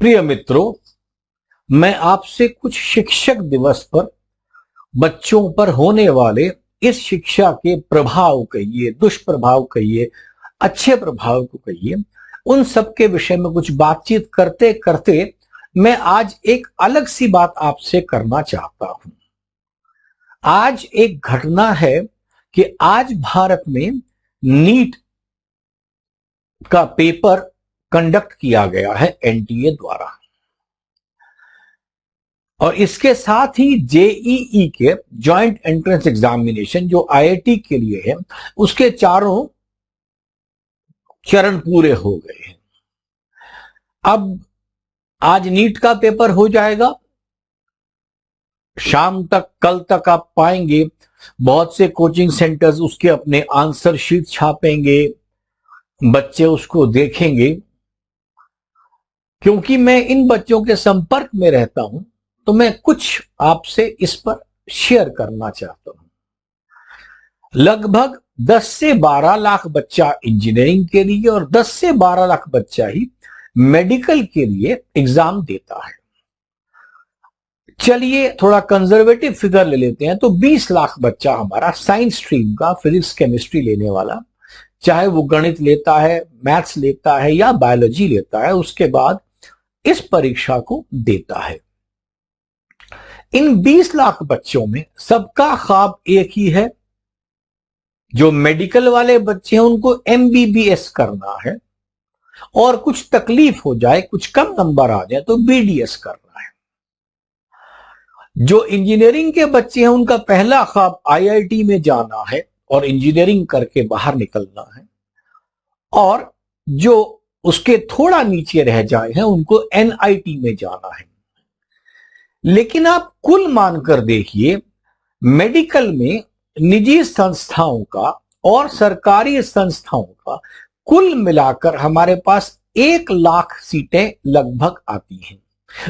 प्रिय मित्रों, मैं आपसे कुछ शिक्षक दिवस पर बच्चों पर होने वाले इस शिक्षा के प्रभाव कहिए, दुष्प्रभाव कहिए, अच्छे प्रभाव को कहिए, उन सब के विषय में कुछ बातचीत करते करते मैं आज एक अलग सी बात आपसे करना चाहता हूं। आज एक घटना है कि आज भारत में नीट का पेपर कंडक्ट किया गया है एनटीए द्वारा, और इसके साथ ही जेईई के जॉइंट एंट्रेंस एग्जामिनेशन जो आईआईटी के लिए है, उसके चारों चरण पूरे हो गए हैं। अब आज नीट का पेपर हो जाएगा, शाम तक कल तक आप पाएंगे बहुत से कोचिंग सेंटर्स उसके अपने आंसर शीट छापेंगे, बच्चे उसको देखेंगे। क्योंकि मैं इन बच्चों के संपर्क में रहता हूं तो मैं कुछ आपसे इस पर शेयर करना चाहता हूं। लगभग 10 से 12 लाख बच्चा इंजीनियरिंग के लिए और 10 से 12 लाख बच्चा ही मेडिकल के लिए एग्जाम देता है। चलिए थोड़ा कंजर्वेटिव फिगर ले लेते हैं तो 20 लाख बच्चा हमारा साइंस स्ट्रीम का फिजिक्स केमिस्ट्री लेने वाला, चाहे वो गणित लेता है, मैथ्स लेता है या बायोलॉजी लेता है, उसके बाद इस परीक्षा को देता है। इन 20 लाख बच्चों में सबका ख्वाब एक ही है। जो मेडिकल वाले बच्चे हैं उनको एमबीबीएस करना है, और कुछ तकलीफ हो जाए, कुछ कम नंबर आ जाए तो बीडीएस करना है। जो इंजीनियरिंग के बच्चे हैं उनका पहला ख्वाब आईआईटी में जाना है और इंजीनियरिंग करके बाहर निकलना है, और जो उसके थोड़ा नीचे रह जाए हैं उनको एनआईटी में जाना है। लेकिन आप कुल मानकर देखिए, मेडिकल में निजी संस्थाओं का और सरकारी संस्थाओं का कुल मिलाकर हमारे पास 1 लाख सीटें लगभग आती हैं।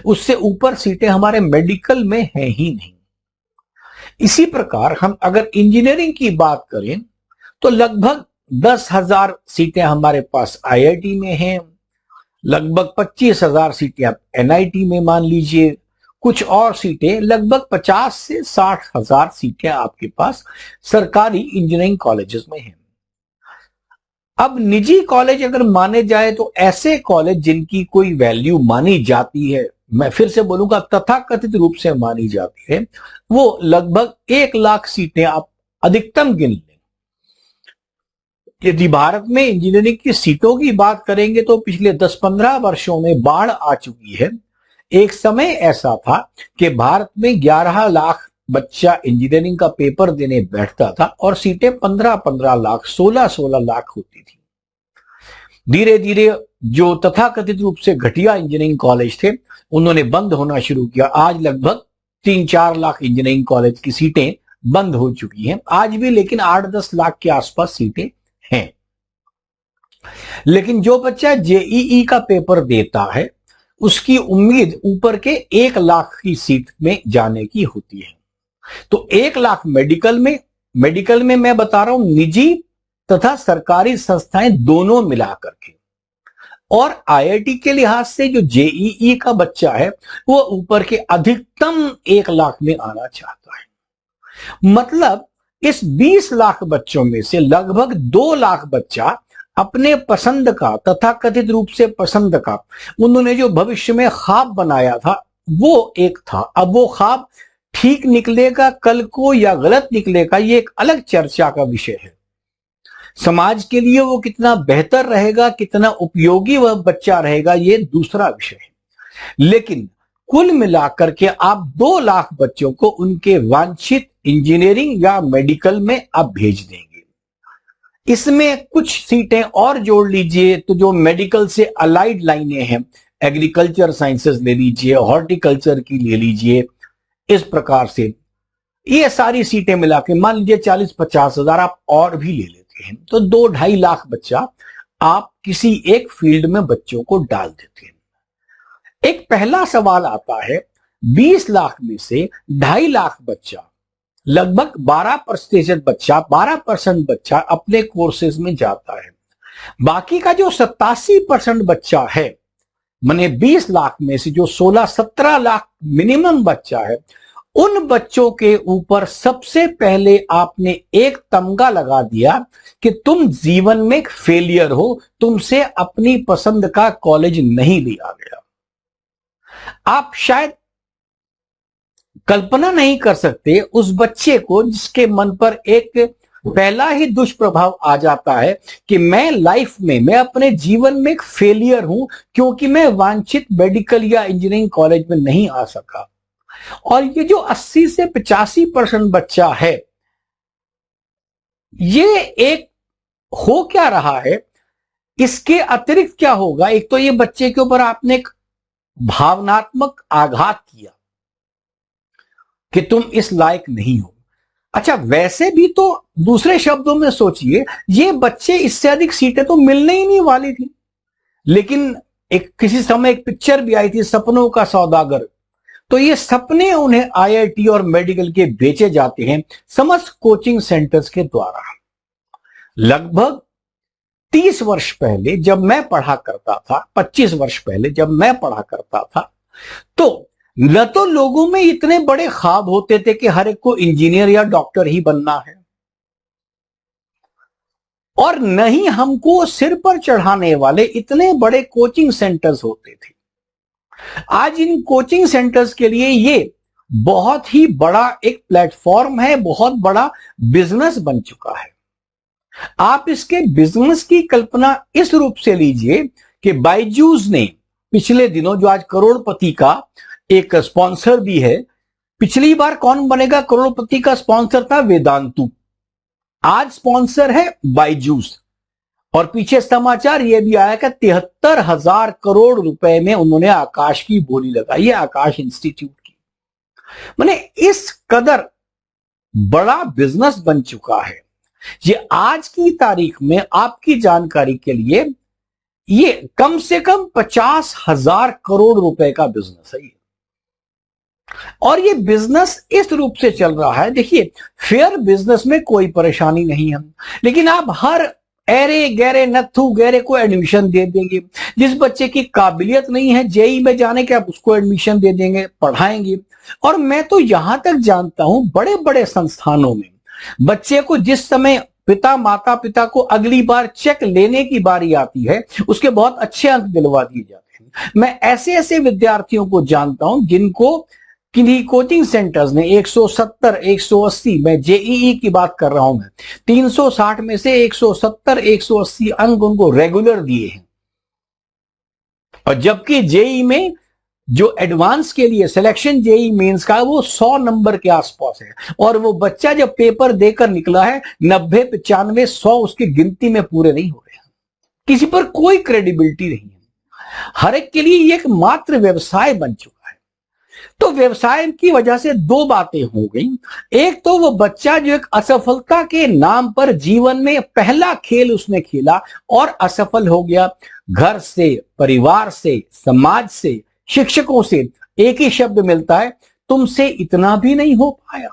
उससे ऊपर सीटें हमारे मेडिकल में हैं ही नहीं। इसी प्रकार हम अगर इंजीनियरिंग की बात करें तो लगभग 10,000 सीटें हमारे पास आईआईटी में हैं, लगभग 25,000 सीटें आप एनआईटी में मान लीजिए, कुछ और सीटें लगभग 50 से 60,000 सीटें आपके पास सरकारी इंजीनियरिंग कॉलेजेस में हैं। अब निजी कॉलेज अगर माने जाए तो ऐसे कॉलेज जिनकी कोई वैल्यू मानी जाती है, मैं फिर से बोलूंगा तथाकथित रूप से मानी जाती है, वो लगभग 1 लाख सीटें आप अधिकतम गिन लें। यदि भारत में इंजीनियरिंग की सीटों की बात करेंगे तो पिछले 10-15 वर्षों में बाढ़ आ चुकी है। एक समय ऐसा था कि भारत में 11 लाख बच्चा इंजीनियरिंग का पेपर देने बैठता था और सीटें 15-15 लाख, 16-16 लाख होती थी। धीरे धीरे जो तथाकथित रूप से घटिया इंजीनियरिंग कॉलेज थे उन्होंने बंद होना शुरू किया। आज लगभग 3-4 लाख इंजीनियरिंग कॉलेज की सीटें बंद हो चुकी हैं आज भी, लेकिन 8-10 लाख के आसपास सीटें हैं। लेकिन जो बच्चा जेईई का पेपर देता है उसकी उम्मीद ऊपर के 1 लाख की सीट में जाने की होती है। तो 1 लाख मेडिकल में मैं बता रहा हूं निजी तथा सरकारी संस्थाएं दोनों मिलाकर के, और आईआईटी के लिहाज से जो जेईई का बच्चा है वो ऊपर के अधिकतम 1 लाख में आना चाहता है। मतलब इस 20 लाख बच्चों में से लगभग 2 लाख बच्चा अपने पसंद का, तथाकथित रूप से पसंद का, उन्होंने जो भविष्य में ख्वाब बनाया था वो एक था। अब वो ख्वाब ठीक निकलेगा कल को या गलत निकलेगा, ये एक अलग चर्चा का विषय है। समाज के लिए वो कितना बेहतर रहेगा, कितना उपयोगी वह बच्चा रहेगा, ये दूसरा विषय है। लेकिन कुल मिलाकर के आप 2 लाख बच्चों को उनके वांछित इंजीनियरिंग या मेडिकल में आप भेज देंगे। इसमें कुछ सीटें और जोड़ लीजिए तो जो मेडिकल से अलाइड लाइनें हैं, एग्रीकल्चर साइंसेस ले लीजिए, हॉर्टिकल्चर की ले लीजिए, इस प्रकार से ये सारी सीटें मिला के मान लीजिए 40-50 हजार आप और भी ले लेते हैं तो 2-2.5 लाख बच्चा आप किसी एक फील्ड में बच्चों को डाल देते हैं। एक पहला सवाल आता है, 20 लाख में से 2.5 लाख बच्चा, लगभग 12% बच्चा अपने कोर्सेज में जाता है। बाकी का जो 87% बच्चा है माने 20 लाख में से जो 16-17 लाख मिनिमम बच्चा है, उन बच्चों के ऊपर सबसे पहले आपने एक तमगा लगा दिया कि तुम जीवन में एक फेलियर हो, तुमसे अपनी पसंद का कॉलेज नहीं लिया गया। आप शायद कल्पना नहीं कर सकते उस बच्चे को जिसके मन पर एक पहला ही दुष्प्रभाव आ जाता है कि मैं लाइफ में, मैं अपने जीवन में एक फेलियर हूं क्योंकि मैं वांछित मेडिकल या इंजीनियरिंग कॉलेज में नहीं आ सका। और ये जो 80 से 85% बच्चा है, ये एक हो क्या रहा है, इसके अतिरिक्त क्या होगा? एक तो ये बच्चे के ऊपर आपने एक भावनात्मक आघात किया कि तुम इस लायक नहीं हो। अच्छा, वैसे भी तो दूसरे शब्दों में सोचिए, ये बच्चे इससे अधिक सीटें तो मिलने ही नहीं वाली थी, लेकिन एक किसी समय एक पिक्चर भी आई थी, सपनों का सौदागर। तो ये सपने उन्हें आईआईटी और मेडिकल के बेचे जाते हैं समस्त कोचिंग सेंटर्स के द्वारा। लगभग 30 वर्ष पहले जब मैं पढ़ा करता था, 25 वर्ष पहले जब मैं पढ़ा करता था, तो न तो लोगों में इतने बड़े ख्वाब होते थे कि हर एक को इंजीनियर या डॉक्टर ही बनना है, और न ही हमको सिर पर चढ़ाने वाले इतने बड़े कोचिंग सेंटर्स होते थे। आज इन कोचिंग सेंटर्स के लिए ये बहुत ही बड़ा एक प्लेटफॉर्म है, बहुत बड़ा बिजनेस बन चुका है। आप इसके बिजनेस की कल्पना इस रूप से लीजिए कि बायजूस ने पिछले दिनों, जो आज करोड़पति का एक स्पॉन्सर भी है, पिछली बार कौन बनेगा करोड़पति का स्पॉन्सर था? वेदांतु। आज स्पॉन्सर है बायजूस। और पीछे समाचार यह भी आया कि 73,000 करोड़ रुपए में उन्होंने आकाश की बोली लगाई है, आकाश इंस्टीट्यूट की। माने इस कदर बड़ा बिजनेस बन चुका है ये। आज की तारीख में आपकी जानकारी के लिए ये कम से कम 50,000 करोड़ रुपए का बिजनेस है ये। और ये बिजनेस इस रूप से चल रहा है, देखिए फेयर बिजनेस में कोई परेशानी नहीं है, लेकिन आप हर एरे गहरे नथु गहरे को एडमिशन दे देंगे। जिस बच्चे की काबिलियत नहीं है जेई में जाने के, आप उसको एडमिशन दे देंगे, पढ़ाएंगे। और मैं तो यहां तक जानता हूं बड़े बड़े संस्थानों में बच्चे को जिस समय माता पिता को अगली बार चेक लेने की बारी आती है, उसके बहुत अच्छे अंक दिलवा दिए जाते हैं। मैं ऐसे ऐसे विद्यार्थियों को जानता हूं जिनको किन्हीं कोचिंग सेंटर्स ने 170, 180, मैं जेईई की बात कर रहा हूं, मैं 360 में से 170, 180 अंक उनको रेगुलर दिए हैं। और जबकि जेईई में जो एडवांस के लिए सिलेक्शन जेईई मेंस का, वो 100 नंबर के आसपास है। और वो बच्चा जब पेपर देकर निकला है, 90, 95, 100 उसकी गिनती में पूरे नहीं हो रहे हैं। किसी पर कोई क्रेडिबिलिटी नहीं है। हर एक के लिए ये एक मात्र व्यवसाय बन चुका है। तो व्यवसाय की वजह से दो बातें हो गई। एक तो वो बच्चा जो एक असफलता के नाम पर जीवन में पहला खेल उसने खेला और असफल हो गया। घर से, परिवार से, समाज से, शिक्षकों से एक ही शब्द मिलता है, तुमसे इतना भी नहीं हो पाया।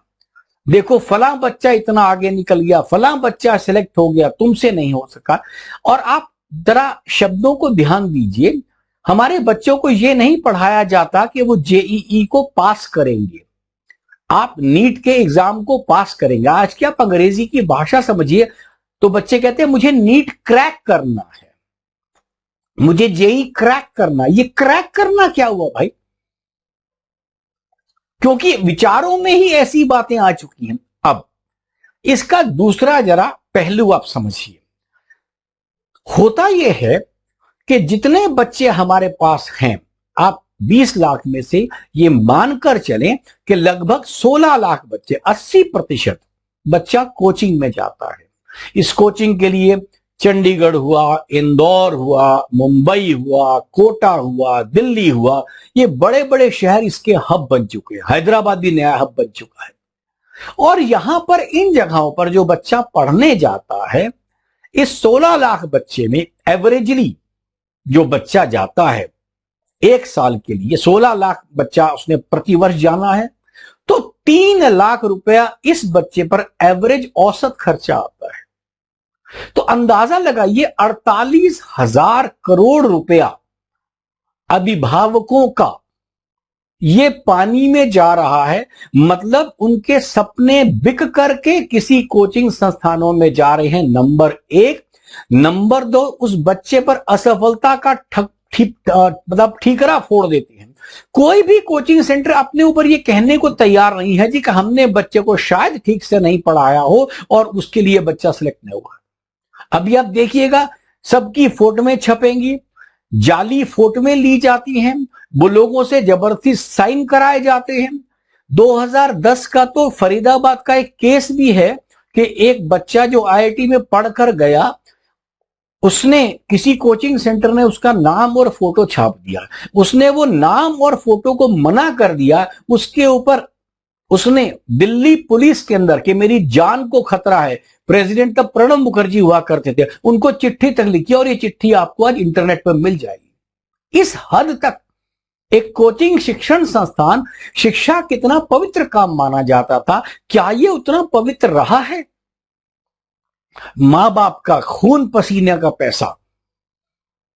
देखो फला बच्चा इतना आगे निकल गया, फला बच्चा सिलेक्ट हो गया, तुमसे नहीं हो सका। और आप जरा शब्दों को ध्यान दीजिए, हमारे बच्चों को यह नहीं पढ़ाया जाता कि वो जेईई को पास करेंगे, आप नीट के एग्जाम को पास करेंगे। आज क्या आप अंग्रेजी की भाषा समझिए तो बच्चे कहते हैं मुझे नीट क्रैक करना है, मुझे जेई क्रैक करना। ये क्रैक करना क्या हुआ भाई? क्योंकि विचारों में ही ऐसी बातें आ चुकी हैं। अब इसका दूसरा जरा पहलू आप समझिए। होता यह है कि जितने बच्चे हमारे पास हैं, आप 20 लाख में से ये मानकर चलें कि लगभग 16 लाख बच्चे, 80% बच्चा कोचिंग में जाता है। इस कोचिंग के लिए चंडीगढ़ हुआ, इंदौर हुआ, मुंबई हुआ, कोटा हुआ, दिल्ली हुआ, ये बड़े बड़े शहर इसके हब बन चुके हैं। हैदराबाद भी नया हब बन चुका है। और यहां पर इन जगहों पर जो बच्चा पढ़ने जाता है, इस 16 लाख बच्चे में एवरेजली जो बच्चा जाता है एक साल के लिए, 16 लाख बच्चा उसने प्रतिवर्ष जाना है, तो 3 लाख रुपया इस बच्चे पर एवरेज औसत खर्चा आता है। तो अंदाजा लगाइए 48,000 करोड़ रुपया अभिभावकों का ये पानी में जा रहा है। मतलब उनके सपने बिक करके किसी कोचिंग संस्थानों में जा रहे हैं, नंबर एक। नंबर दो, उस बच्चे पर असफलता का मतलब ठीकरा फोड़ देते हैं। कोई भी कोचिंग सेंटर अपने ऊपर ये कहने को तैयार नहीं है जी कि हमने बच्चे को शायद ठीक से नहीं पढ़ाया हो और उसके लिए बच्चा सिलेक्ट नहीं हुआ। अभी आप देखिएगा, सबकी फोटोएं छपेंगी, जाली फोटोएं ली जाती हैं, वो लोगों से जबरदस्ती साइन कराए जाते हैं। 2010 का तो फरीदाबाद का एक केस भी है कि एक बच्चा जो आईआईटी में पढ़कर गया, उसने किसी कोचिंग सेंटर ने उसका नाम और फोटो छाप दिया। उसने वो नाम और फोटो को मना कर दिया। उसके ऊपर उसने दिल्ली पुलिस के अंदर कि मेरी जान को खतरा है, प्रेसिडेंट तब प्रणब मुखर्जी हुआ करते थे, उनको चिट्ठी तक लिखी और ये चिट्ठी आपको आज इंटरनेट पर मिल जाएगी। इस हद तक एक कोचिंग शिक्षण संस्थान, शिक्षा कितना पवित्र काम माना जाता था, क्या ये उतना पवित्र रहा है? मां बाप का खून पसीने का पैसा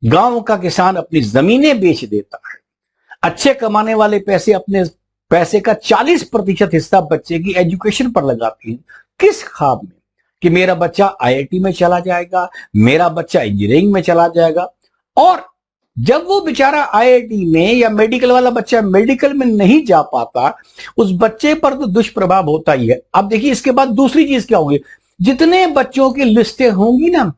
गांव का किसान अपनी जमीनें बेच देता है। अच्छे कमाने वाले पैसे अपने पैसे का 40% हिस्सा बच्चे की एजुकेशन पर लगाते हैं। किस ख्वाब में कि मेरा बच्चा आईआईटी में चला जाएगा, मेरा बच्चा इंजीनियरिंग में चला जाएगा। और जब वो बेचारा आईआईटी में या मेडिकल वाला बच्चा मेडिकल में नहीं जा पाता, उस बच्चे पर तो दुष्प्रभाव होता ही है। अब देखिए, इसके बाद दूसरी चीज क्या होगी, जितने बच्चों की लिस्टें होंगी ना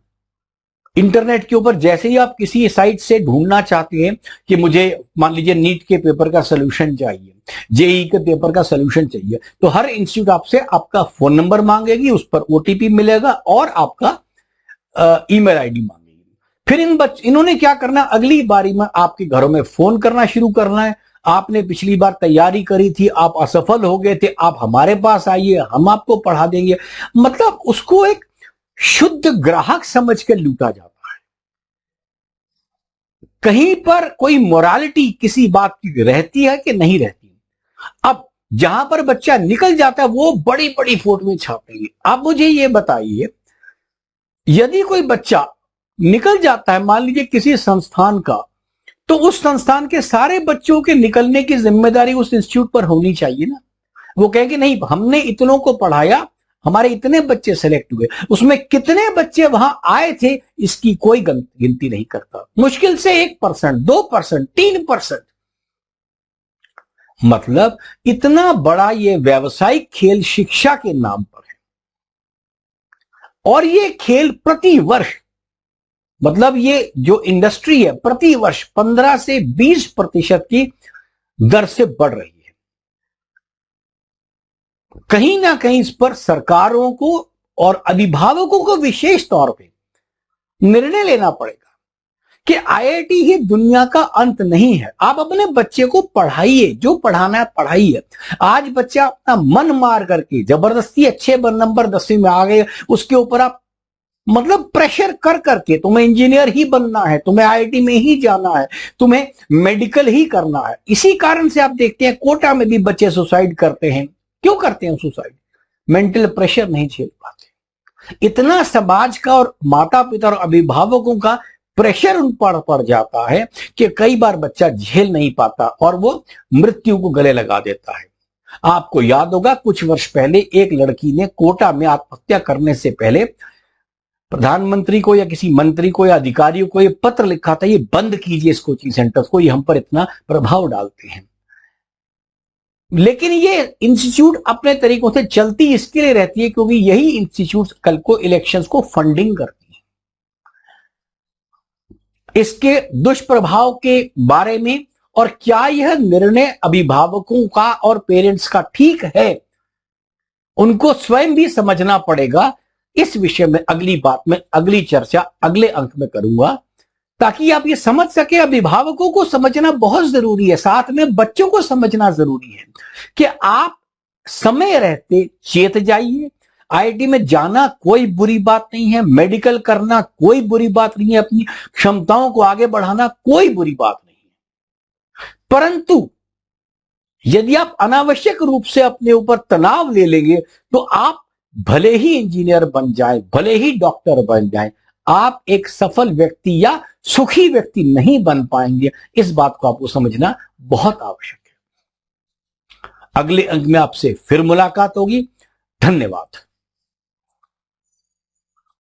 इंटरनेट के ऊपर, जैसे ही आप किसी साइट से ढूंढना चाहते हैं कि मुझे मान लीजिए नीट के पेपर का सोल्यूशन चाहिए, जेई के पेपर का सोल्यूशन चाहिए, तो हर इंस्टीट्यूट आपसे आपका फोन नंबर मांगेगी, उस पर ओटीपी मिलेगा और आपका ईमेल आईडी मांगेगी। फिर इन्होंने क्या करना, अगली बारी में आपके घरों में फोन करना शुरू करना है। आपने पिछली बार तैयारी करी थी, आप असफल हो गए थे, आप हमारे पास आइए, हम आपको पढ़ा देंगे। मतलब उसको एक शुद्ध ग्राहक समझ कर लूटा जाता है। कहीं पर कोई मोरालिटी किसी बात की रहती है कि नहीं रहती? अब जहां पर बच्चा निकल जाता है वो बड़ी बड़ी फोटो में छापेंगे। आप मुझे ये बताइए, यदि कोई बच्चा निकल जाता है मान लीजिए किसी संस्थान का, तो उस संस्थान के सारे बच्चों के निकलने की जिम्मेदारी उस इंस्टीट्यूट पर होनी चाहिए ना। वो कहेंगे नहीं, हमने इतनों को पढ़ाया, हमारे इतने बच्चे सेलेक्ट हुए, उसमें कितने बच्चे वहां आए थे इसकी कोई गिनती नहीं करता। मुश्किल से 1%, 2%, 3%। मतलब इतना बड़ा ये व्यावसायिक खेल शिक्षा के नाम पर है। और ये खेल प्रति वर्ष, मतलब ये जो इंडस्ट्री है, प्रति वर्ष 15 से 20% की दर से बढ़ रही है। कहीं ना कहीं इस पर सरकारों को और अभिभावकों को विशेष तौर पे निर्णय लेना पड़ेगा कि आईआईटी ही दुनिया का अंत नहीं है। आप अपने बच्चे को पढ़ाइए, जो पढ़ाना है पढ़ाइए। आज बच्चा अपना मन मार करके जबरदस्ती अच्छे नंबर 10वीं में आ गए, उसके ऊपर आप मतलब प्रेशर कर करके तुम्हें इंजीनियर ही बनना है, तुम्हें आईआईटी में ही जाना है, तुम्हें मेडिकल ही करना है। इसी कारण से आप देखते हैं कोटा में भी बच्चे सुसाइड करते हैं। क्यों करते हैं सुसाइड? मेंटल प्रेशर नहीं झेल पाते। इतना समाज का और माता पिता और अभिभावकों का प्रेशर उन पर पड़ जाता है कि कई बार बच्चा झेल नहीं पाता और वो मृत्यु को गले लगा देता है। आपको याद होगा कुछ वर्ष पहले एक लड़की ने कोटा में आत्महत्या करने से पहले प्रधानमंत्री को या किसी मंत्री को या अधिकारियों को ये पत्र लिखा था, ये बंद कीजिए इस कोचिंग सेंटर्स को, ये हम पर इतना प्रभाव डालते हैं। लेकिन ये इंस्टीट्यूट अपने तरीकों से चलती इसके लिए रहती है क्योंकि यही इंस्टीट्यूट कल को इलेक्शंस को फंडिंग करती है। इसके दुष्प्रभाव के बारे में और क्या यह निर्णय अभिभावकों का और पेरेंट्स का ठीक है, उनको स्वयं भी समझना पड़ेगा। इस विषय में अगली बात में, अगली चर्चा अगले अंक में करूंगा ताकि आप ये समझ सके। अभिभावकों को समझना बहुत जरूरी है, साथ में बच्चों को समझना जरूरी है कि आप समय रहते चेत जाइए। आईआईटी में जाना कोई बुरी बात नहीं है, मेडिकल करना कोई बुरी बात नहीं है, अपनी क्षमताओं को आगे बढ़ाना कोई बुरी बात नहीं है। परंतु यदि आप अनावश्यक रूप से अपने ऊपर तनाव ले लेंगे तो आप भले ही इंजीनियर बन जाए, भले ही डॉक्टर बन जाए, आप एक सफल व्यक्ति या सुखी व्यक्ति नहीं बन पाएंगे, इस बात को आपको समझना बहुत आवश्यक है। अगले अंक में आपसे फिर मुलाकात होगी। धन्यवाद।